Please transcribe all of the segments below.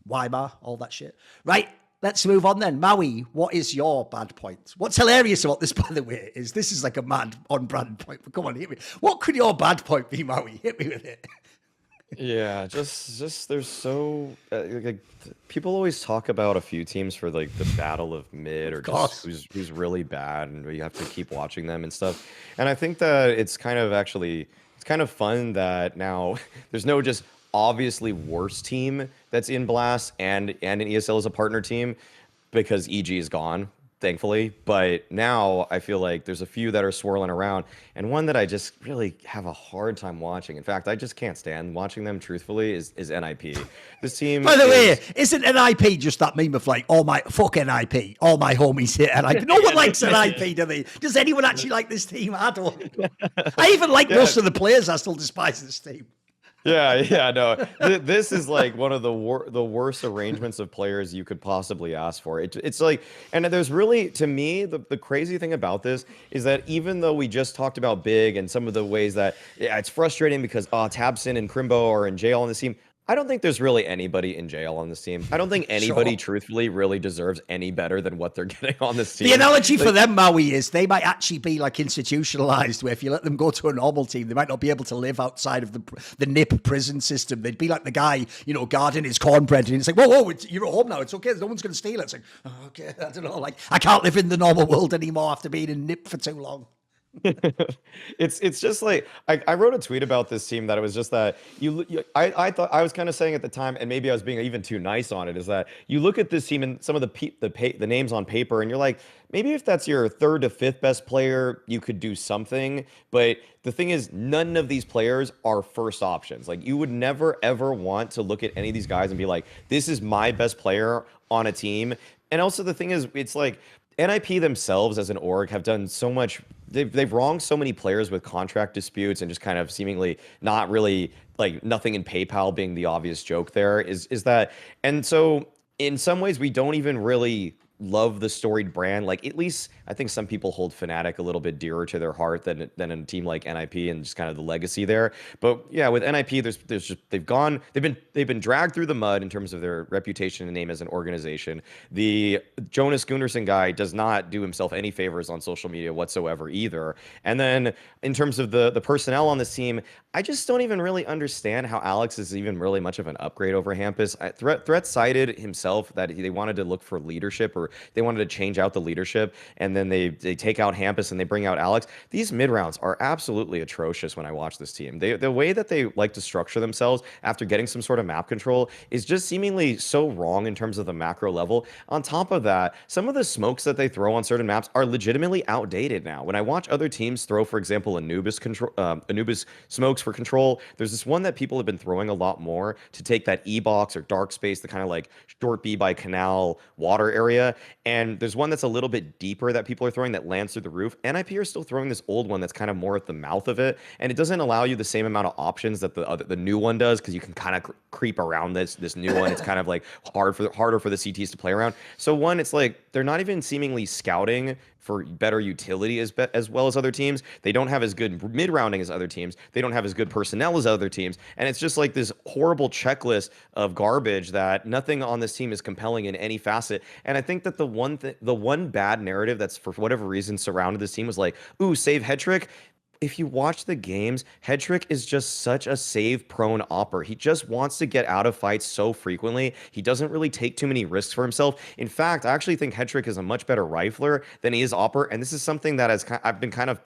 Weimar, all that shit. Right, let's move on then. Maui, what is your bad point? What's hilarious about this, by the way, is this is like a mad on-brand point. But come on, hit me. What could your bad point be, Maui? Hit me with it. Yeah, just there's so like, people always talk about a few teams for like the battle of mid or just who's really bad, and you have to keep watching them and stuff. And I think that it's kind of fun that now there's no just obviously worse team that's in Blast and in ESL as a partner team because EG is gone, thankfully. But now I feel like there's a few that are swirling around, and one that I just really have a hard time watching. In fact, I just can't stand watching them, truthfully, is NiP. This team, by the way, isn't NiP just that meme of like, all my fuck NiP, all my homies hit NiP? No one likes NiP, do they? Does anyone actually like this team? I don't. I even like most of the players. I still despise this team. Yeah, no. This is like one of the worst arrangements of players you could possibly ask for. It's like, and there's really, to me, the crazy thing about this is that even though we just talked about Big and some of the ways that it's frustrating because Tabson and Crimbo are in jail on this team, I don't think there's really anybody in jail on this team. I don't think anybody truthfully really deserves any better than what they're getting on this team. The analogy for them, Maui, is they might actually be like institutionalized, where if you let them go to a normal team, they might not be able to live outside of the NiP prison system. They'd be like the guy, guarding his cornbread, and it's like, whoa, you're at home now. It's okay. No one's going to steal it. It's like, okay, I don't know. Like, I can't live in the normal world anymore after being in NiP for too long. It's just like I wrote a tweet about this team that it was just that I thought I was kind of saying at the time, and maybe I was being even too nice on it, is that you look at this team and some of the names on paper and you're like, maybe if that's your third to fifth best player, you could do something. But the thing is, none of these players are first options. Like, you would never ever want to look at any of these guys and be like, this is my best player on a team. And also the thing is, it's like NiP themselves as an org have done so much. They've wronged so many players with contract disputes and just kind of seemingly not really, like, nothing in PayPal being the obvious joke there is that. And so in some ways we don't even really love the storied brand. Like, at least I think some people hold Fnatic a little bit dearer to their heart than a team like NiP and just kind of the legacy there. But yeah, with NiP, there's just they've been dragged through the mud in terms of their reputation and name as an organization. The Jonas Gunnarsson guy does not do himself any favors on social media whatsoever either. And then in terms of the personnel on this team, I just don't even really understand how Alex is even really much of an upgrade over Hampus. Threat cited himself that they wanted to look for leadership, or they wanted to change out the leadership, and then they take out Hampus and they bring out Alex. These mid rounds are absolutely atrocious when I watch this team. The way that they like to structure themselves after getting some sort of map control is just seemingly so wrong in terms of the macro level. On top of that, some of the smokes that they throw on certain maps are legitimately outdated now. When I watch other teams throw, for example, Anubis smokes for control, there's this one that people have been throwing a lot more to take that E-box or dark space, the kind of like short B by canal water area. And there's one that's a little bit deeper that people are throwing that lands through the roof. NiP are still throwing this old one that's kind of more at the mouth of it, and it doesn't allow you the same amount of options that the new one does, because you can kind of creep around this new one. It's kind of like harder for the CTs to play around. So one, it's like they're not even seemingly scouting for better utility as well as other teams. They don't have as good mid-rounding as other teams. They don't have as good personnel as other teams. And it's just like this horrible checklist of garbage that nothing on this team is compelling in any facet. And I think that the one bad narrative that's for whatever reason surrounded this team was like, ooh, save Hetrick. If you watch the games, Hetrick is just such a save-prone opper. He just wants to get out of fights so frequently. He doesn't really take too many risks for himself. In fact, I actually think Hetrick is a much better rifler than he is opper, and this is something that I've been kind of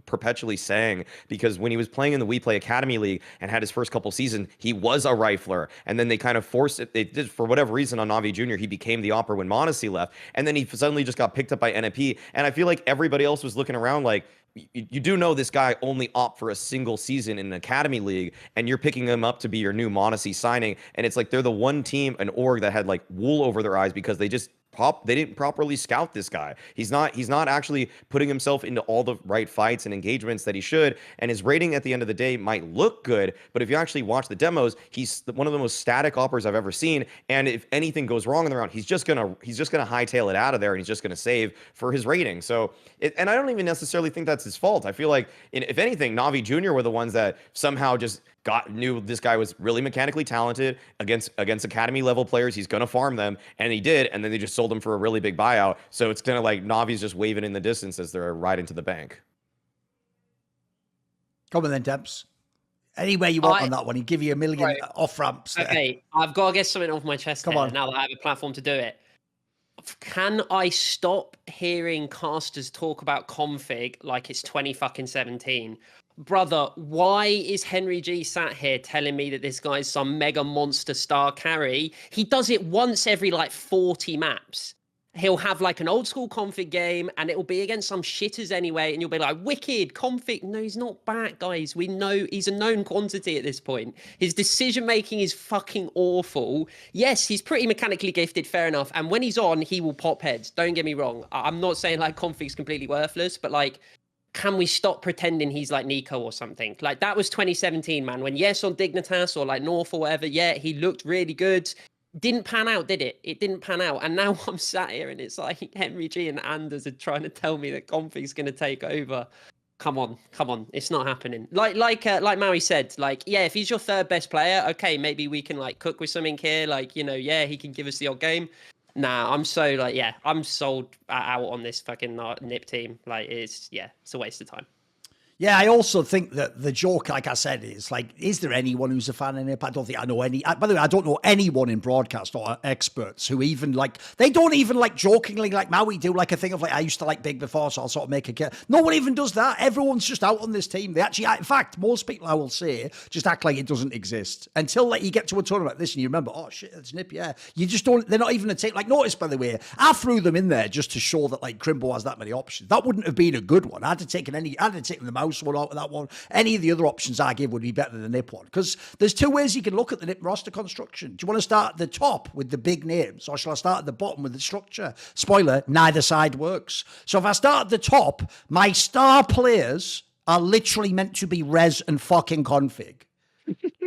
perpetually saying, because when he was playing in the We Play Academy League and had his first couple seasons, he was a rifler, and then they kind of forced it. They did, for whatever reason, on Navi Jr., he became the opper when Monacy left, and then he suddenly just got picked up by NiP, and I feel like everybody else was looking around like, you do know this guy only opt for a single season in an academy league, and you're picking him up to be your new Monacy signing. And it's like they're the one team, an org, that had like wool over their eyes because they didn't properly scout this guy. He's not actually putting himself into all the right fights and engagements that he should. And his rating at the end of the day might look good, but if you actually watch the demos, he's one of the most static operators I've ever seen. And if anything goes wrong in the round, he's just gonna hightail it out of there, and he's just gonna save for his rating. So, and I don't even necessarily think that's his fault. I feel like, if anything, Navi Jr. were the ones that somehow just knew this guy was really mechanically talented against academy level players. He's gonna farm them, and he did. And then they just sold him for a really big buyout. So it's kind of like Navi's just waving in the distance as they're riding to the bank. Come on then, Dempz. Anywhere you want on that one. He'd give you a million off ramps. Okay, I've got to get something off my chest now that I have a platform to do it. Can I stop hearing casters talk about config like it's 2017? Brother, why is Henry G sat here telling me that this guy's some mega monster star carry? He does it once every like 40 maps. He'll have like an old school config game and it'll be against some shitters anyway. And you'll be like, wicked config. No, he's not back, guys. We know he's a known quantity at this point. His decision making is fucking awful. Yes, he's pretty mechanically gifted, fair enough. And when he's on, he will pop heads. Don't get me wrong. I'm not saying like config's completely worthless, but like, can we stop pretending he's like Nico or something? Like that was 2017, man. When yes on Dignitas or like North or whatever, yeah, he looked really good. Didn't pan out, did it? It didn't pan out. And now I'm sat here and it's like Henry G and Anders are trying to tell me that config's going to take over. Come on. It's not happening. Like Maui said, like, yeah, if he's your third best player, okay, maybe we can like cook with something here. Like, you know, yeah, he can give us the odd game. Nah, I'm so like, yeah, I'm sold out on this fucking NiP team. Like, it's a waste of time. Yeah, I also think that the joke, like I said, is like, is there anyone who's a fan of NiP? I don't think I know any. By the way, I don't know anyone in broadcast or experts who even like, they don't even like jokingly like Maui do like a thing of like, I used to like Big before, so I'll sort of make a kid. No one even does that. Everyone's just out on this team. They actually, in fact, most people I will say just act like it doesn't exist until like you get to a tournament like this and you remember, oh shit, that's NiP, yeah. You just don't, they're not even a team. Like, notice, by the way, I threw them in there just to show that like Crimbo has that many options. That wouldn't have been a good one. I'd have taken the mouse one out of that one. Any of the other options I give would be better than the NiP one. Because there's two ways you can look at the NiP roster construction. Do you want to start at the top with the big names, or shall I start at the bottom with the structure? Spoiler, neither side works. So if I start at the top, my star players are literally meant to be res and fucking config.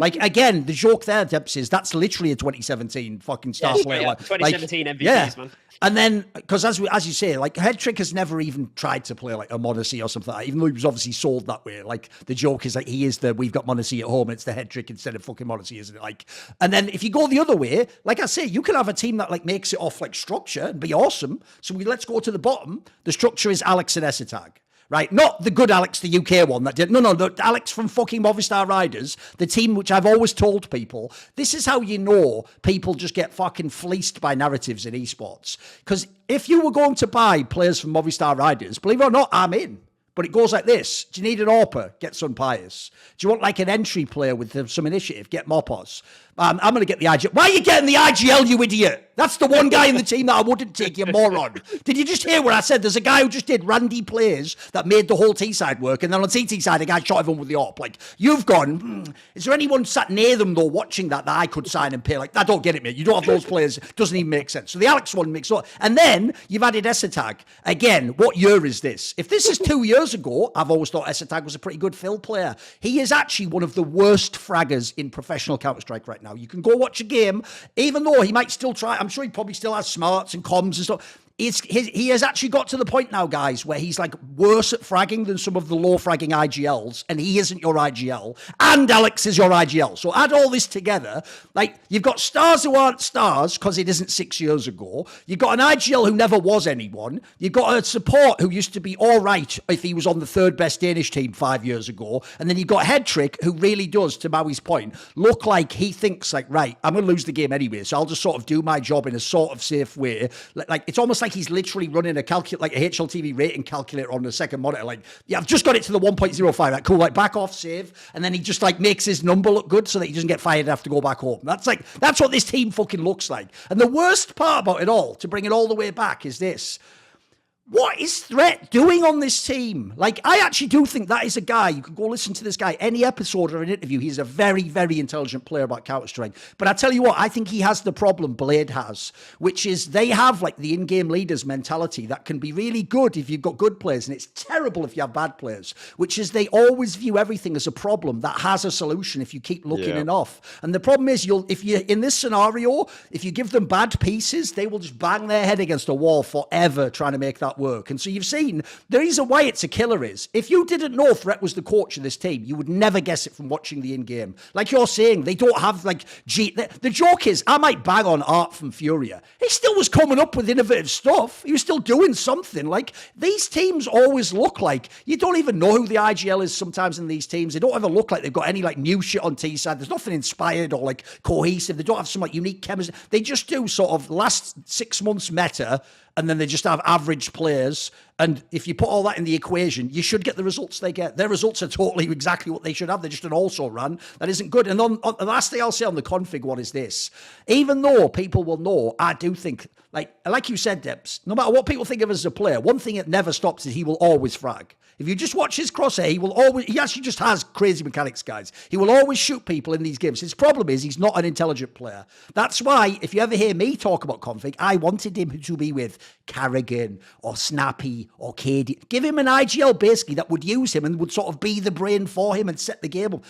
Like, again, the joke there, Dempz, is that's literally a 2017 fucking star player. Yeah, 2017 MVPs, man. And then, because as you say, like, Headtrick has never even tried to play like a Monacy or something like that, even though he was obviously sold that way. Like, the joke is like, we've got Monacy at home, it's the Headtrick instead of fucking Monacy, isn't it? Like, and then if you go the other way, like I say, you can have a team that like makes it off like structure and be awesome. So let's go to the bottom. The structure is Alex and Essetag. Right, not the good Alex, the UK one that did. No, the Alex from fucking Movistar Riders, the team which I've always told people, this is how you know people just get fucking fleeced by narratives in esports. Because if you were going to buy players from Movistar Riders, believe it or not, I'm in. But it goes like this. Do you need an AWPer? Get Sun Pius. Do you want like an entry player with some initiative? Get Mopos. I'm going to get the IGL. Why are you getting the IGL, you idiot? That's the one guy in the team that I wouldn't take, you moron. Did you just hear what I said? There's a guy who just did Randy plays that made the whole T-side work, and then on CT side, a guy shot everyone with the AWP. Like, you've gone, is there anyone sat near them, though, watching that I could sign and pay? Like, I don't get it, mate. You don't have those players. It doesn't even make sense. So the Alex one makes up. And then you've added Essetag. Again, what year is this? If this is 2 years ago, I've always thought Essetag was a pretty good fill player. He is actually one of the worst fraggers in professional Counter-Strike right now. You can go watch a game, even though he might still try. I'm sure he probably still has smarts and comms and stuff. He has actually got to the point now, guys, where he's like worse at fragging than some of the low fragging IGLs, and he isn't your IGL, and Alex is your IGL. So add all this together, like you've got stars who aren't stars because it isn't 6 years ago. You've got an IGL who never was anyone. You've got a support who used to be all right if he was on the third best Danish team 5 years ago, and then you've got Headtrick who really does, to Maui's point, look like he thinks like, right, I'm going to lose the game anyway, so I'll just sort of do my job in a sort of safe way. Like it's almost like he's literally running a HLTV rating calculator on the second monitor. Like, yeah, I've just got it to the 1.05. Like, cool, like back off, save. And then he just like makes his number look good so that he doesn't get fired and have to go back home. That's what this team fucking looks like. And the worst part about it all, to bring it all the way back, is this. What is Threat doing on this team? Like, I actually do think that is a guy, you can go listen to this guy, any episode or an interview, he's a very, very intelligent player about Counter-Strike. But I tell you what, I think he has the problem Blade has, which is they have like the in-game leaders mentality that can be really good if you've got good players, and it's terrible if you have bad players, which is they always view everything as a problem that has a solution if you keep looking enough. And the problem is, if you in this scenario, if you give them bad pieces, they will just bang their head against a wall forever trying to make that that work. And so you've seen the reason why it's a killer is if you didn't know Threat was the coach of this team, you would never guess it from watching the in-game. Like you're saying, they don't have like the joke is, I might bang on Art from Furia. He still was coming up with innovative stuff. He was still doing something. Like these teams always look like you don't even know who the IGL is sometimes in these teams. They don't ever look like they've got any like new shit on T side. There's nothing inspired or like cohesive. They don't have some like unique chemistry. They just do sort of last 6 months meta, and then they just have average players. And if you put all that in the equation, you should get the results they get. Their results are totally exactly what they should have. They're just an also run. That isn't good. And on the last thing I'll say on the config one is this. Even though people will know, I do think, like you said, Dempz, no matter what people think of as a player, one thing that never stops is he will always frag. If you just watch his crosshair, he actually just has crazy mechanics, guys. He will always shoot people in these games. His problem is he's not an intelligent player. That's why, if you ever hear me talk about config, I wanted him to be with Carrigan or Snappy or KD. Give him an IGL basically that would use him and would sort of be the brain for him and set the game up.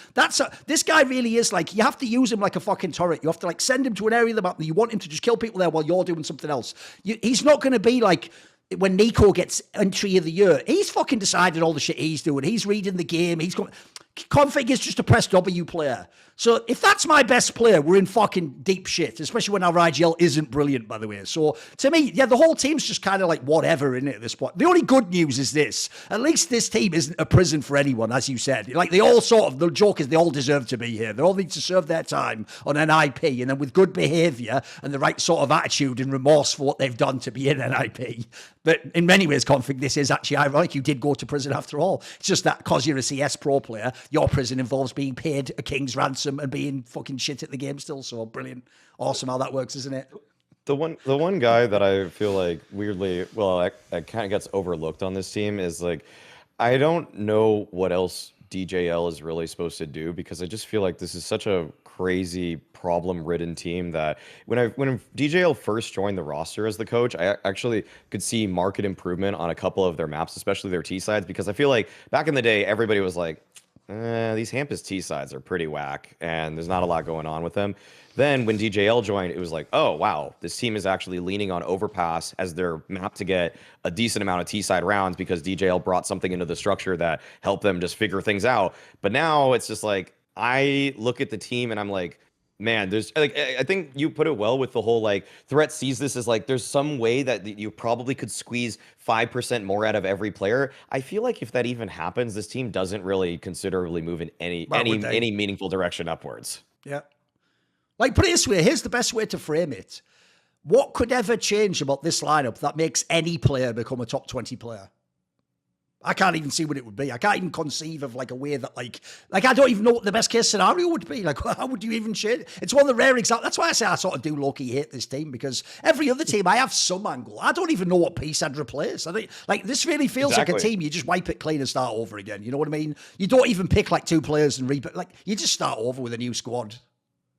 This guy really is like, you have to use him like a fucking turret. You have to like send him to an area of the map that you want him to just kill people there while you're doing something else. He's not going to be like, when Nico gets entry of the year, he's fucking decided all the shit he's doing. He's reading the game. Config is just a press W player. So if that's my best player, we're in fucking deep shit, especially when our IGL isn't brilliant, by the way. So to me, yeah, the whole team's just kind of like whatever in it at this point. The only good news is this. At least this team isn't a prison for anyone, as you said. Like they all sort of, the joke is they all deserve to be here. They all need to serve their time on NiP, and then with good behavior and the right sort of attitude and remorse for what they've done to be in NiP. But in many ways, config, this is actually ironic. You did go to prison after all. It's just that because you're a CS pro player, your prison involves being paid a king's ransom and being fucking shit at the game still. So brilliant. Awesome how that works, isn't it? The one guy that I feel like weirdly, I kind of gets overlooked on this team is like, I don't know what else DJL is really supposed to do, because I just feel like this is such a crazy problem-ridden team that when DJL first joined the roster as the coach, I actually could see market improvement on a couple of their maps, especially their T sides, because I feel like back in the day, everybody was like, these Hampus T sides are pretty whack, and there's not a lot going on with them. Then when DJL joined, it was like, oh, wow, this team is actually leaning on Overpass as their map to get a decent amount of T-side rounds, because DJL brought something into the structure that helped them just figure things out. But now it's just like, I look at the team and I'm like, man, there's like, I think you put it well with the whole like Threat sees this as like, there's some way that you probably could squeeze 5% more out of every player. I feel like if that even happens, this team doesn't really considerably move in any meaningful direction upwards. Yeah. Like, put it this way, here's the best way to frame it. What could ever change about this lineup that makes any player become a top 20 player? I can't even see what it would be. I can't even conceive of like a way that like I don't even know what the best case scenario would be. Like, how would you even change? It's one of the rare examples. That's why I say I sort of do low-key hate this team, because every other team I have some angle. I don't even know what piece I'd replace. I think like this really feels like a team you just wipe it clean and start over again. You know what I mean? You don't even pick like two players and repick. Like you just start over with a new squad.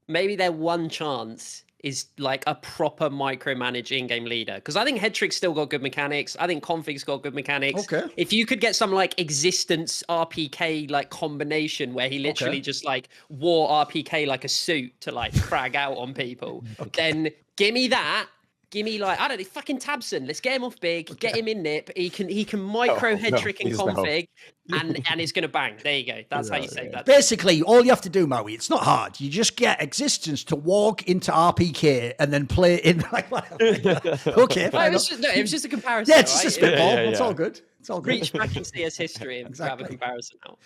Maybe their one chance is like a proper micromanage in-game leader. Because I think Headtrick's still got good mechanics. I think Config's got good mechanics. Okay. If you could get some like existence RPK like combination where he literally just like wore RPK like a suit to like frag out on people, then give me that. Give me like, I don't know, fucking Tabson. Let's get him off big, get him in NiP. He can micro Headtrick and config, and he's gonna bang. There you go. That's how you save that. Basically, all you have to do, Maui, it's not hard. You just get existence to walk into RPK and then play in like whatever. Okay. It was just a comparison. Yeah, it's just a spitball. It's all good. It's all good. Reach back in CS history and grab a comparison out.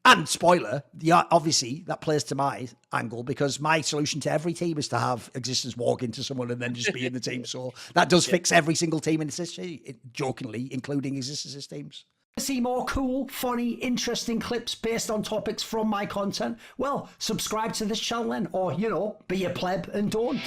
And spoiler, obviously that plays to my angle, because my solution to every team is to have existence walk into someone and then just be in the team. So that does fix every single team in its history, jokingly, including existence's teams. See more cool, funny, interesting clips based on topics from my content? Well, subscribe to this channel then, or, be a pleb and don't.